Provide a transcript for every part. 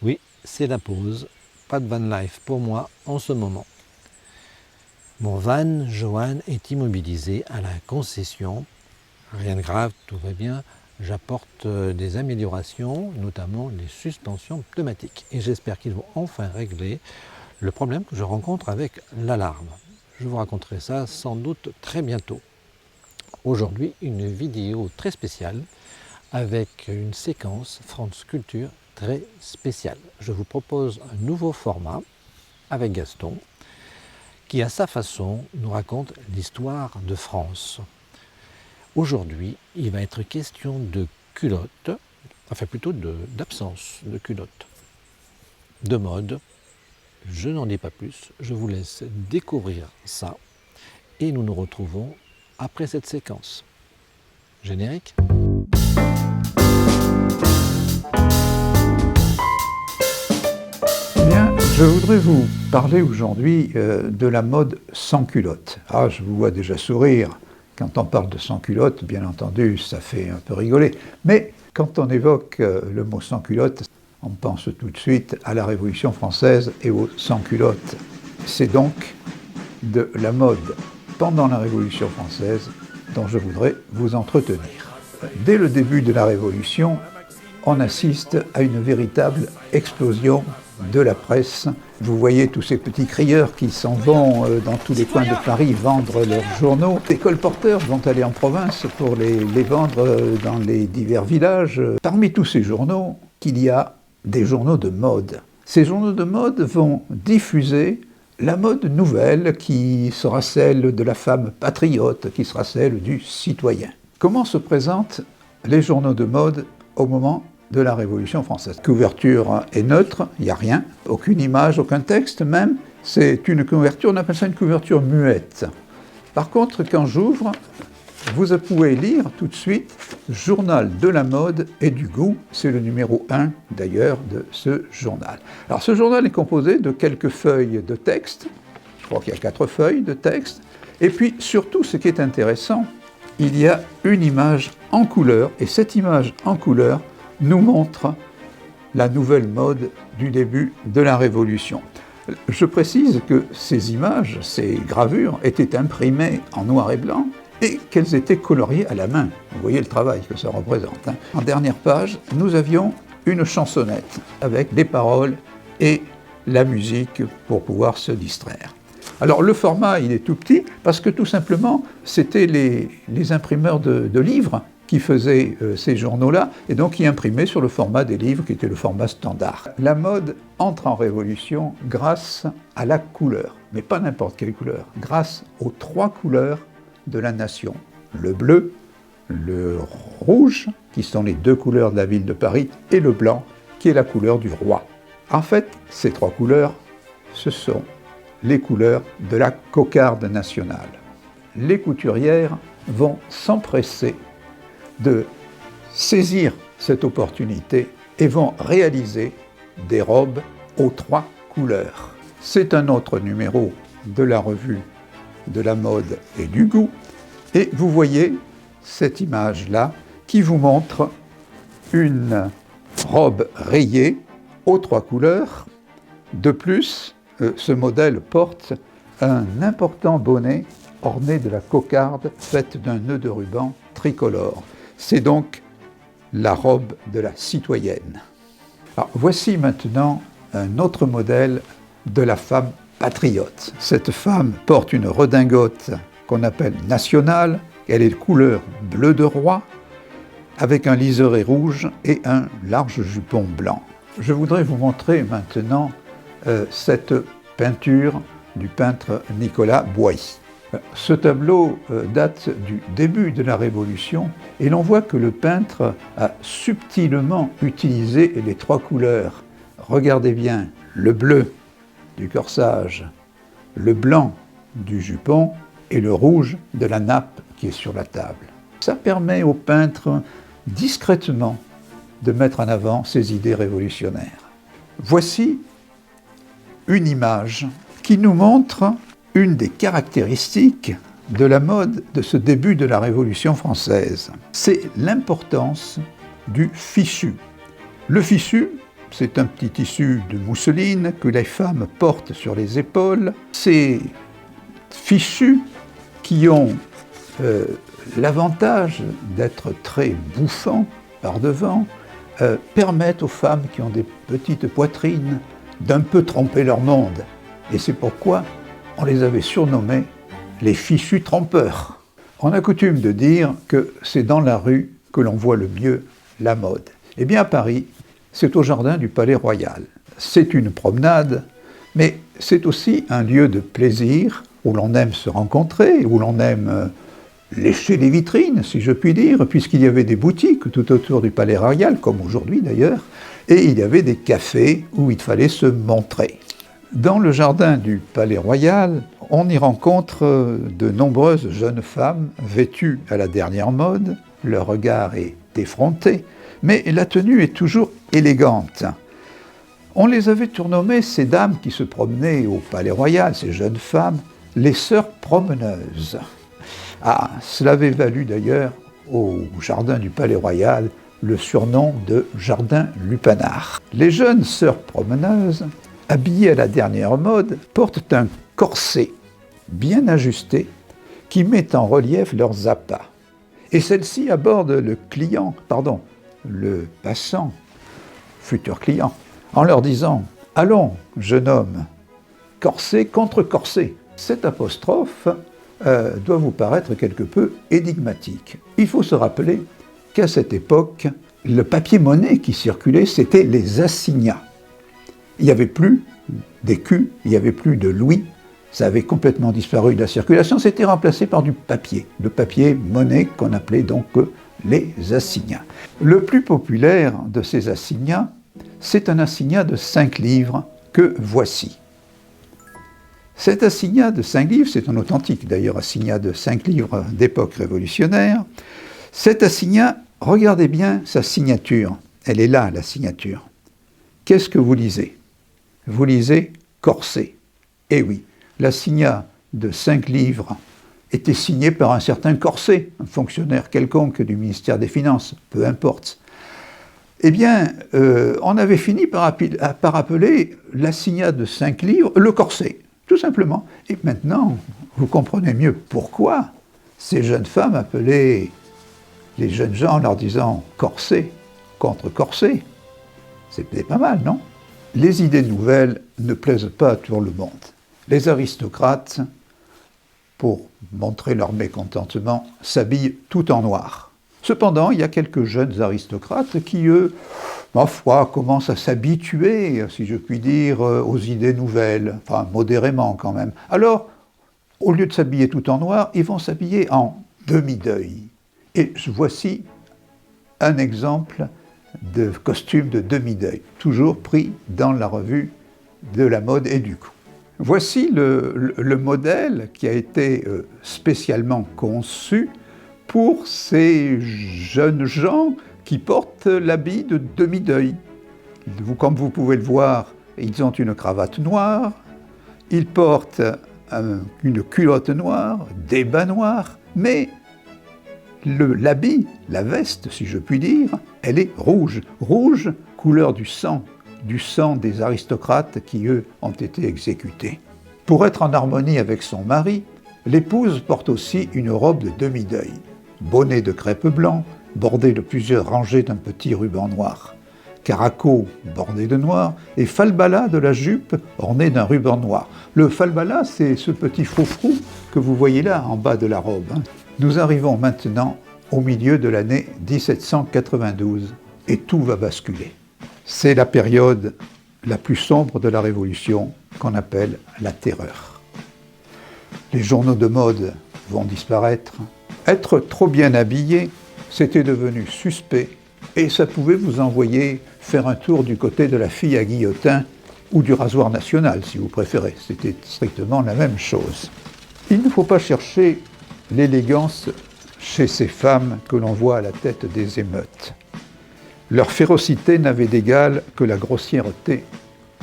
Oui, c'est la pause. Pas de van life pour moi en ce moment. Mon van, Johan, est immobilisé à la concession. Rien de grave, tout va bien. J'apporte des améliorations, notamment les suspensions pneumatiques. Et j'espère qu'ils vont enfin régler le problème que je rencontre avec l'alarme. Je vous raconterai ça sans doute très bientôt. Aujourd'hui, une vidéo très spéciale avec une séquence France Culture très spéciale. Je vous propose un nouveau format avec Gaston qui, à sa façon, nous raconte l'histoire de France. Aujourd'hui, il va être question de culottes, enfin plutôt d'absence de culottes, de mode. Je n'en dis pas plus, je vous laisse découvrir ça et nous nous retrouvons après cette séquence. Générique. Bien, je voudrais vous parler aujourd'hui de la mode sans culotte. Ah, je vous vois déjà sourire. Quand on parle de sans culotte, bien entendu, ça fait un peu rigoler. Mais quand on évoque le mot sans culotte, on pense tout de suite à la Révolution française et aux sans culottes. C'est donc de la mode pendant la Révolution française dont je voudrais vous entretenir. Dès le début de la Révolution, on assiste à une véritable explosion de la presse. Vous voyez tous ces petits crieurs qui s'en vont dans tous les coins de Paris vendre leurs journaux. Les colporteurs vont aller en province pour les vendre dans les divers villages. Parmi tous ces journaux, il y a des journaux de mode. Ces journaux de mode vont diffuser la mode nouvelle qui sera celle de la femme patriote, qui sera celle du citoyen. Comment se présentent les journaux de mode au moment de la Révolution française? La couverture est neutre, il n'y a rien, aucune image, aucun texte même. C'est une couverture, on appelle ça une couverture muette. Par contre, quand j'ouvre, vous pouvez lire tout de suite « Journal de la mode et du goût ». C'est le numéro 1 d'ailleurs de ce journal. Alors ce journal est composé de quelques feuilles de texte, je crois qu'il y a 4 feuilles de texte, et puis surtout ce qui est intéressant, il y a une image en couleur, et cette image en couleur nous montre la nouvelle mode du début de la Révolution. Je précise que ces images, ces gravures, étaient imprimées en noir et blanc et qu'elles étaient coloriées à la main. Vous voyez le travail que ça représente. En dernière page, nous avions une chansonnette avec des paroles et la musique pour pouvoir se distraire. Alors le format, il est tout petit parce que tout simplement, c'était les imprimeurs de livres qui faisaient ces journaux-là, et donc qui imprimaient sur le format des livres, qui était le format standard. La mode entre en révolution grâce à la couleur, mais pas n'importe quelle couleur, grâce aux 3 couleurs de la nation. Le bleu, le rouge, qui sont les 2 couleurs de la ville de Paris, et le blanc, qui est la couleur du roi. En fait, ces 3 couleurs, ce sont les couleurs de la cocarde nationale. Les couturières vont s'empresser de saisir cette opportunité et vont réaliser des robes aux 3 couleurs. C'est un autre numéro de la revue de la mode et du goût, et vous voyez cette image-là qui vous montre une robe rayée aux 3 couleurs. De plus, ce modèle porte un important bonnet orné de la cocarde faite d'un nœud de ruban tricolore. C'est donc la robe de la citoyenne. Alors, voici maintenant un autre modèle de la femme patriote. Cette femme porte une redingote qu'on appelle nationale. Elle est de couleur bleu de roi, avec un liseré rouge et un large jupon blanc. Je voudrais vous montrer maintenant cette peinture du peintre Nicolas Boilly. Ce tableau date du début de la Révolution et l'on voit que le peintre a subtilement utilisé les 3 couleurs. Regardez bien, le bleu du corsage, le blanc du jupon et le rouge de la nappe qui est sur la table. Ça permet au peintre discrètement de mettre en avant ses idées révolutionnaires. Voici une image qui nous montre une des caractéristiques de la mode de ce début de la Révolution française. C'est l'importance du fichu. Le fichu, c'est un petit tissu de mousseline que les femmes portent sur les épaules. Ces fichus qui ont l'avantage d'être très bouffants par devant permettent aux femmes qui ont des petites poitrines d'un peu tromper leur monde. Et c'est pourquoi on les avait surnommés les fichus trompeurs. On a coutume de dire que c'est dans la rue que l'on voit le mieux la mode. Eh bien à Paris, c'est au jardin du Palais Royal. C'est une promenade, mais c'est aussi un lieu de plaisir où l'on aime se rencontrer, où l'on aime lécher les vitrines, si je puis dire, puisqu'il y avait des boutiques tout autour du Palais Royal, comme aujourd'hui d'ailleurs, et il y avait des cafés où il fallait se montrer. Dans le jardin du Palais Royal, on y rencontre de nombreuses jeunes femmes vêtues à la dernière mode, leur regard est effronté, mais la tenue est toujours élégante. On les avait surnommées, ces dames qui se promenaient au Palais Royal, ces jeunes femmes, les sœurs promeneuses. Ah, cela avait valu d'ailleurs au jardin du Palais Royal le surnom de jardin lupanar. Les jeunes sœurs promeneuses, habillées à la dernière mode, portent un corset bien ajusté qui met en relief leurs appas. Et celles-ci abordent le passant, futur client, en leur disant « Allons, jeune homme, corset contre corset ». Cette apostrophe doit vous paraître quelque peu énigmatique. Il faut se rappeler qu'à cette époque, le papier-monnaie qui circulait, c'était les assignats. Il n'y avait plus d'écus, il n'y avait plus de louis, ça avait complètement disparu de la circulation, c'était remplacé par du papier, le papier-monnaie qu'on appelait donc les assignats. Le plus populaire de ces assignats, c'est un assignat de 5 livres que voici. Cet assignat de 5 livres, c'est un authentique d'ailleurs assignat de 5 livres d'époque révolutionnaire. Cet assignat, regardez bien sa signature, elle est là la signature. Qu'est-ce que vous lisez? Vous lisez corset. Eh oui, l'assignat de 5 livres était signé par un certain Corset, un fonctionnaire quelconque du ministère des Finances, peu importe. Eh bien, on avait fini par appeler l'assignat de 5 livres le corset, tout simplement. Et maintenant, vous comprenez mieux pourquoi ces jeunes femmes appelaient les jeunes gens en leur disant corset contre corset. C'était pas mal, non? Les idées nouvelles ne plaisent pas à tout le monde. Les aristocrates, pour montrer leur mécontentement, s'habillent tout en noir. Cependant, il y a quelques jeunes aristocrates qui, eux, ma foi, commencent à s'habituer, si je puis dire, aux idées nouvelles, enfin modérément quand même. Alors, au lieu de s'habiller tout en noir, ils vont s'habiller en demi-deuil. Et voici un exemple de costume de demi-deuil, toujours pris dans la revue de la mode et du goût. Voici le modèle qui a été spécialement conçu pour ces jeunes gens qui portent l'habit de demi-deuil. Comme vous pouvez le voir, ils ont une cravate noire, ils portent une culotte noire, des bas noirs, mais l'habit, la veste, si je puis dire, elle est rouge. Rouge, couleur du sang des aristocrates qui, eux, ont été exécutés. Pour être en harmonie avec son mari, l'épouse porte aussi une robe de demi-deuil, bonnet de crêpe blanc, bordé de plusieurs rangées d'un petit ruban noir, caraco bordé de noir, et falbala de la jupe ornée d'un ruban noir. Le falbala, c'est ce petit froufrou que vous voyez là, en bas de la robe. Nous arrivons maintenant au milieu de l'année 1792, et tout va basculer. C'est la période la plus sombre de la Révolution qu'on appelle la Terreur. Les journaux de mode vont disparaître. Être trop bien habillé, c'était devenu suspect et ça pouvait vous envoyer faire un tour du côté de la fille à guillotin ou du rasoir national, si vous préférez. C'était strictement la même chose. Il ne faut pas chercher l'élégance chez ces femmes que l'on voit à la tête des émeutes. Leur férocité n'avait d'égal que la grossièreté,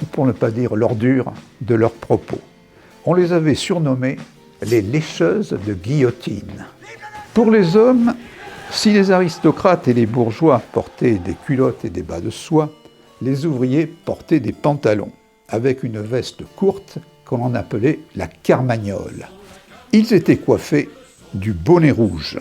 ou pour ne pas dire l'ordure, de leurs propos. On les avait surnommées les lécheuses de guillotine. Pour les hommes, si les aristocrates et les bourgeois portaient des culottes et des bas de soie, les ouvriers portaient des pantalons avec une veste courte qu'on appelait la carmagnole. Ils étaient coiffés du bonnet rouge.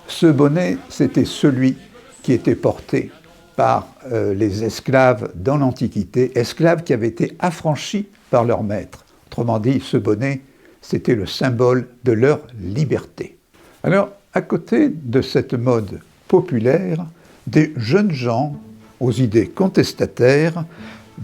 Ce bonnet, c'était celui qui était porté par les esclaves dans l'Antiquité, esclaves qui avaient été affranchis par leur maître. Autrement dit, ce bonnet, c'était le symbole de leur liberté. Alors, à côté de cette mode populaire, des jeunes gens aux idées contestataires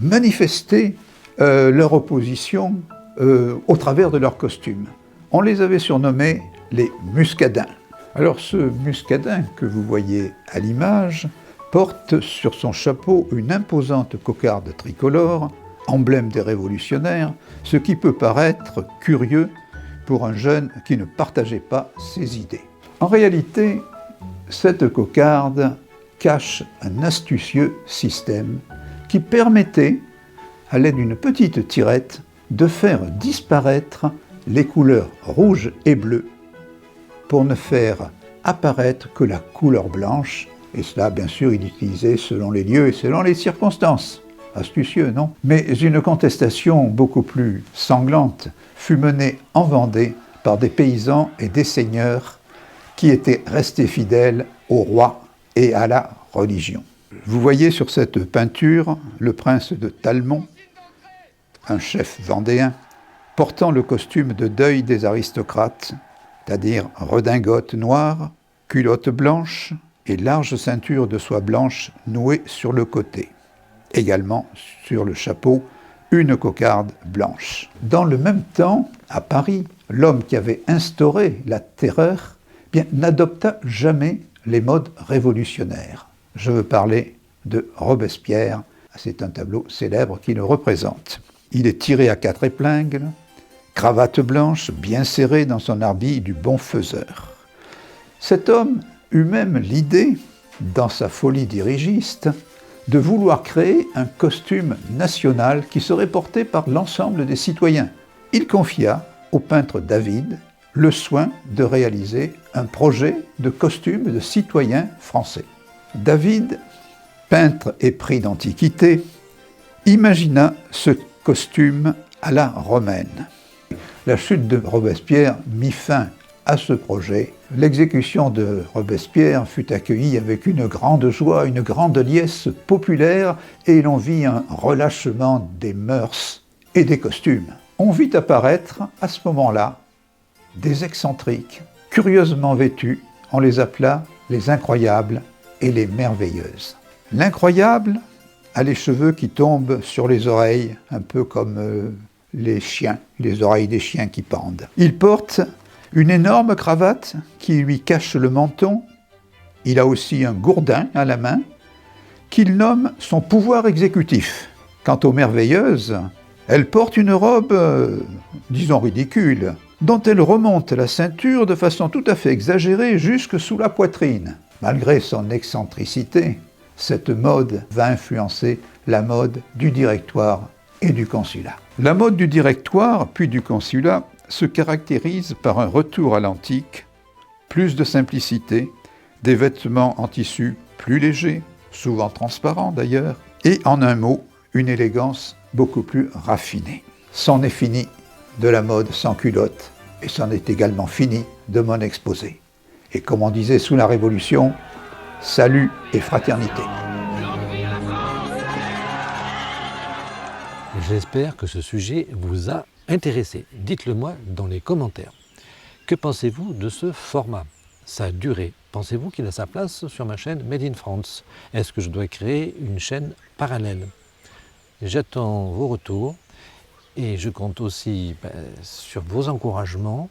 manifestaient leur opposition au travers de leurs costumes. On les avait surnommés les muscadins. Alors ce muscadin que vous voyez à l'image porte sur son chapeau une imposante cocarde tricolore, emblème des révolutionnaires, ce qui peut paraître curieux pour un jeune qui ne partageait pas ses idées. En réalité, cette cocarde cache un astucieux système qui permettait, à l'aide d'une petite tirette, de faire disparaître les couleurs rouge et bleu pour ne faire apparaître que la couleur blanche, et cela, bien sûr, il utilisait selon les lieux et selon les circonstances. Astucieux, non? Mais une contestation beaucoup plus sanglante fut menée en Vendée par des paysans et des seigneurs qui étaient restés fidèles au roi et à la religion. Vous voyez sur cette peinture le prince de Talmont, un chef vendéen, portant le costume de deuil des aristocrates, c'est-à-dire redingote noire, culotte blanche et large ceinture de soie blanche nouée sur le côté. Également sur le chapeau, une cocarde blanche. Dans le même temps, à Paris, l'homme qui avait instauré la terreur n'adopta jamais les modes révolutionnaires. Je veux parler de Robespierre, c'est un tableau célèbre qui le représente. Il est tiré à 4 épingles, cravate blanche bien serrée dans son habit du bon faiseur. Cet homme eut même l'idée, dans sa folie dirigiste, de vouloir créer un costume national qui serait porté par l'ensemble des citoyens. Il confia au peintre David le soin de réaliser un projet de costume de citoyen français. David, peintre épris d'antiquité, imagina ce costume à la romaine. La chute de Robespierre mit fin à ce projet. L'exécution de Robespierre fut accueillie avec une grande joie, une grande liesse populaire, et l'on vit un relâchement des mœurs et des costumes. On vit apparaître à ce moment-là des excentriques, curieusement vêtus, on les appela les incroyables et les merveilleuses. L'incroyable a les cheveux qui tombent sur les oreilles, un peu comme les chiens, les oreilles des chiens qui pendent. Il porte une énorme cravate qui lui cache le menton. Il a aussi un gourdin à la main qu'il nomme son pouvoir exécutif. Quant aux merveilleuses, elles portent une robe, disons ridicule, dont elle remonte la ceinture de façon tout à fait exagérée jusque sous la poitrine. Malgré son excentricité, cette mode va influencer la mode du directoire et du consulat. La mode du directoire puis du consulat se caractérise par un retour à l'antique, plus de simplicité, des vêtements en tissu plus légers, souvent transparents d'ailleurs, et en un mot, une élégance beaucoup plus raffinée. C'en est fini de la mode sans culotte, et c'en est également fini de mon exposé. Et comme on disait sous la Révolution, salut et fraternité. J'espère que ce sujet vous a intéressé. Dites-le moi dans les commentaires. Que pensez-vous de ce format? Sa durée, pensez-vous qu'il a sa place sur ma chaîne Made in France? Est-ce que je dois créer une chaîne parallèle? J'attends vos retours et je compte aussi sur vos encouragements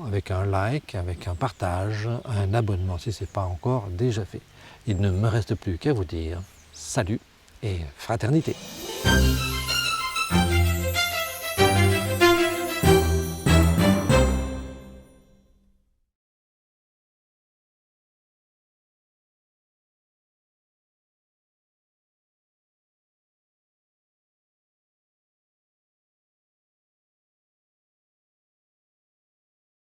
avec un like, avec un partage, un abonnement si ce n'est pas encore déjà fait. Il ne me reste plus qu'à vous dire salut et fraternité.